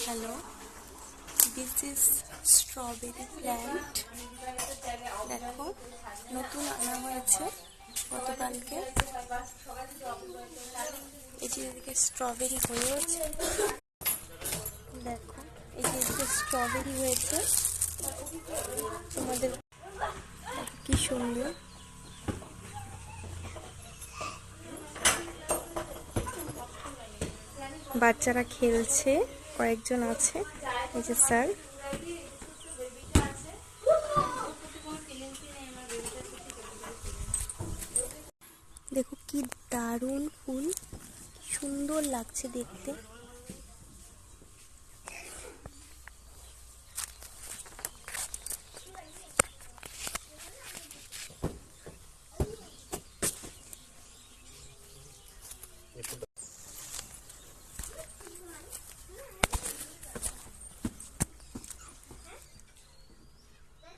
Hello, this is strawberry plant. দেখো, নতুন আনা হয়েছে গতকালকে। এদিকে স্ট্রবেরি হয়েছে। দেখো, এদিকে স্ট্রবেরি হয়েছে। তোমাদের কি সুন্দর। বাচ্চারা খেলছে, কয়েকজন আছে। এই যে স্যার। দেখো কি দারুণ ফুল, সুন্দর লাগছে দেখতে।